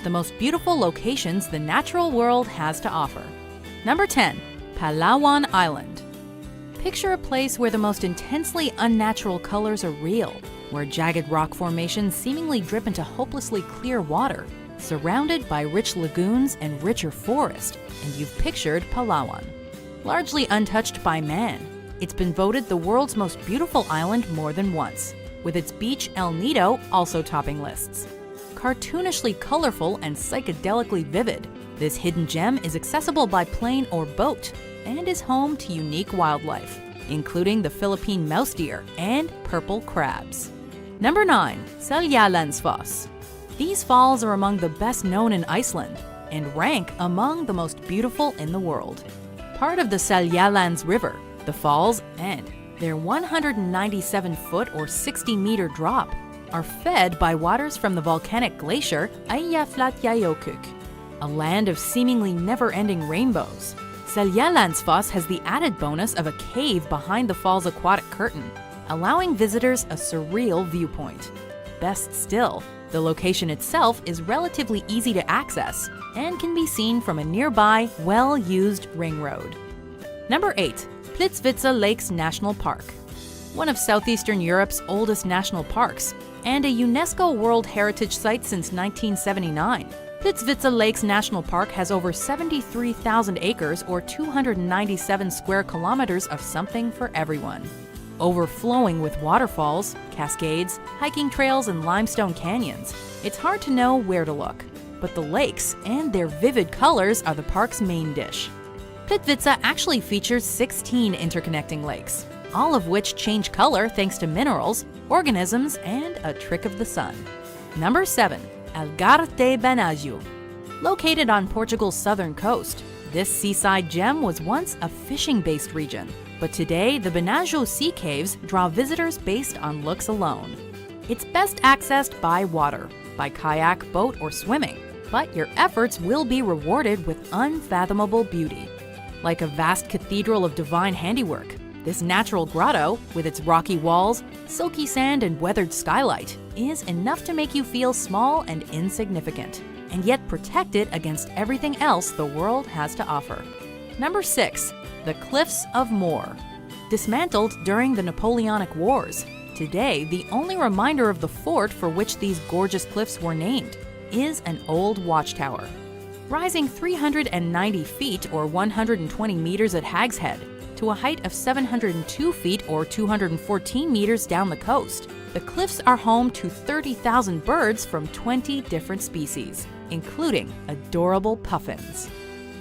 the most beautiful locations the natural world has to offer. Number 10. Palawan Island. Picture a place where the most intensely unnatural colors are real, where jagged rock formations seemingly drip into hopelessly clear water, surrounded by rich lagoons and richer forest, and you've pictured Palawan. Largely untouched by man, it's been voted the world's most beautiful island more than once, with its beach El Nido also topping lists. Cartoonishly colorful and psychedelically vivid, this hidden gem is accessible by plane or boat and is home to unique wildlife, including the Philippine mouse deer and purple crabs. Number 9. Seljalandsfoss. These falls are among the best known in Iceland and rank among the most beautiful in the world. Part of the Seljalands River, the falls and their 197-foot or 60-meter drop are fed by waters from the volcanic glacier Eyjafjallajökull, a land of seemingly never-ending rainbows. Seljalandsfoss has the added bonus of a cave behind the fall's aquatic curtain, allowing visitors a surreal viewpoint. Best still, the location itself is relatively easy to access and can be seen from a nearby, well-used ring road. Number 8. Plitvice Lakes National Park. One of southeastern Europe's oldest national parks and a UNESCO World Heritage Site since 1979. Plitvice Lakes National Park has over 73,000 acres or 297 square kilometers of something for everyone. Overflowing with waterfalls, cascades, hiking trails, and limestone canyons, it's hard to know where to look. But the lakes and their vivid colors are the park's main dish. Plitvice actually features 16 interconnecting lakes, all of which change color thanks to minerals, organisms, and a trick of the sun. Number 7. Algar de Benagil. Located on Portugal's southern coast, this seaside gem was once a fishing-based region, but today the Benagil Sea Caves draw visitors based on looks alone. It's best accessed by water, by kayak, boat, or swimming, but your efforts will be rewarded with unfathomable beauty. Like a vast cathedral of divine handiwork, this natural grotto, with its rocky walls, silky sand, and weathered skylight, is enough to make you feel small and insignificant, and yet protected against everything else the world has to offer. Number 6. The Cliffs of Moher. Dismantled during the Napoleonic Wars, today the only reminder of the fort for which these gorgeous cliffs were named is an old watchtower. Rising 390 feet or 120 meters at Hag's Head, to a height of 702 feet or 214 meters down the coast, the cliffs are home to 30,000 birds from 20 different species, including adorable puffins.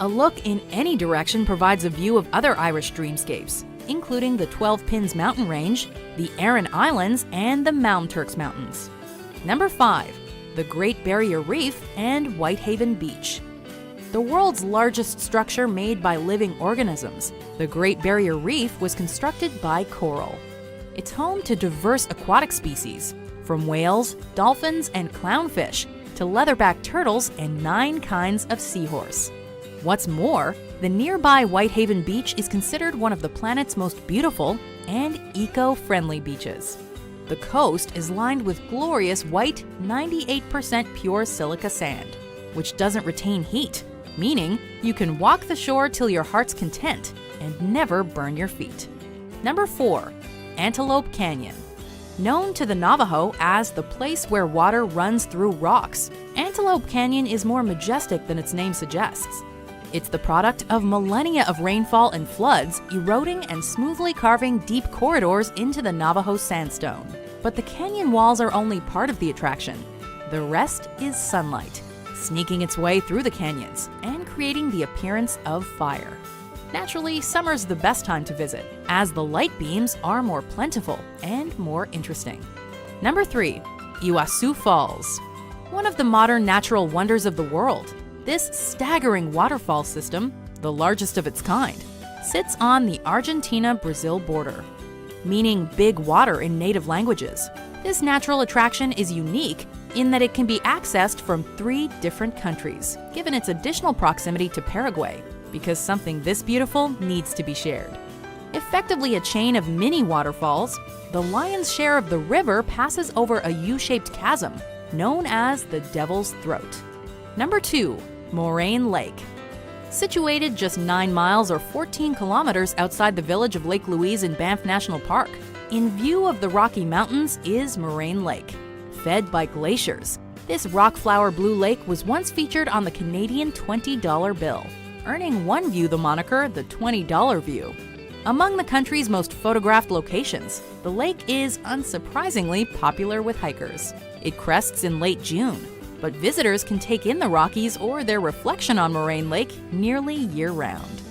A look in any direction provides a view of other Irish dreamscapes, including the 12 Pins mountain range, the Aran Islands, and the Mound Turks Mountains. Number 5. The Great Barrier Reef and Whitehaven Beach. The world's largest structure made by living organisms, the Great Barrier Reef was constructed by coral. It's home to diverse aquatic species, from whales, dolphins, and clownfish, to leatherback turtles and 9 kinds of seahorse. What's more, the nearby Whitehaven Beach is considered one of the planet's most beautiful and eco-friendly beaches. The coast is lined with glorious white, 98% pure silica sand, which doesn't retain heat, meaning you can walk the shore till your heart's content and never burn your feet. Number 4. Antelope Canyon. Known to the Navajo as the place where water runs through rocks, Antelope Canyon is more majestic than its name suggests. It's the product of millennia of rainfall and floods eroding and smoothly carving deep corridors into the Navajo sandstone. But the canyon walls are only part of the attraction. The rest is sunlight, sneaking its way through the canyons and creating the appearance of fire. Naturally, summer's the best time to visit, as the light beams are more plentiful and more interesting. Number 3. Iguazú Falls. One of the modern natural wonders of the world, this staggering waterfall system, the largest of its kind, sits on the Argentina-Brazil border, meaning big water in native languages. This natural attraction is unique in that it can be accessed from 3 different countries, given its additional proximity to Paraguay, because something this beautiful needs to be shared. Effectively a chain of mini waterfalls, the lion's share of the river passes over a U-shaped chasm known as the Devil's Throat. Number 2. Moraine Lake. Situated just 9 miles or 14 kilometers outside the village of Lake Louise in Banff National Park, in view of the Rocky Mountains is Moraine Lake. Fed by glaciers, this rock-flower blue lake was once featured on the Canadian $20 bill, earning one view the moniker the $20 view. Among the country's most photographed locations, the lake is unsurprisingly popular with hikers. It crests in late June, but visitors can take in the Rockies or their reflection on Moraine Lake nearly year-round.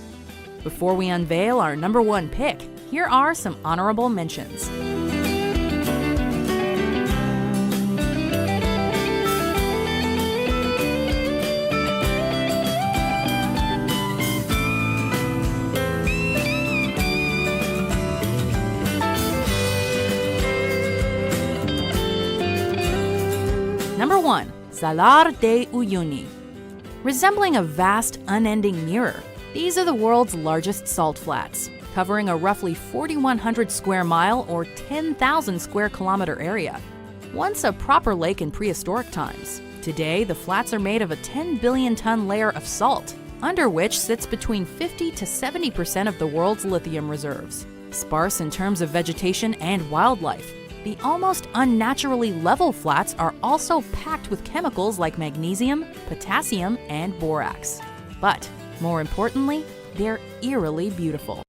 Before we unveil our number 1 pick, here are some honorable mentions. Number 1. Salar de Uyuni. Resembling a vast, unending mirror, these are the world's largest salt flats, covering a roughly 4,100 square mile or 10,000 square kilometer area. Once a proper lake in prehistoric times, today the flats are made of a 10 billion ton layer of salt, under which sits between 50 to 70% of the world's lithium reserves. Sparse in terms of vegetation and wildlife, the almost unnaturally level flats are also packed with chemicals like magnesium, potassium, and borax. But, more importantly, they're eerily beautiful.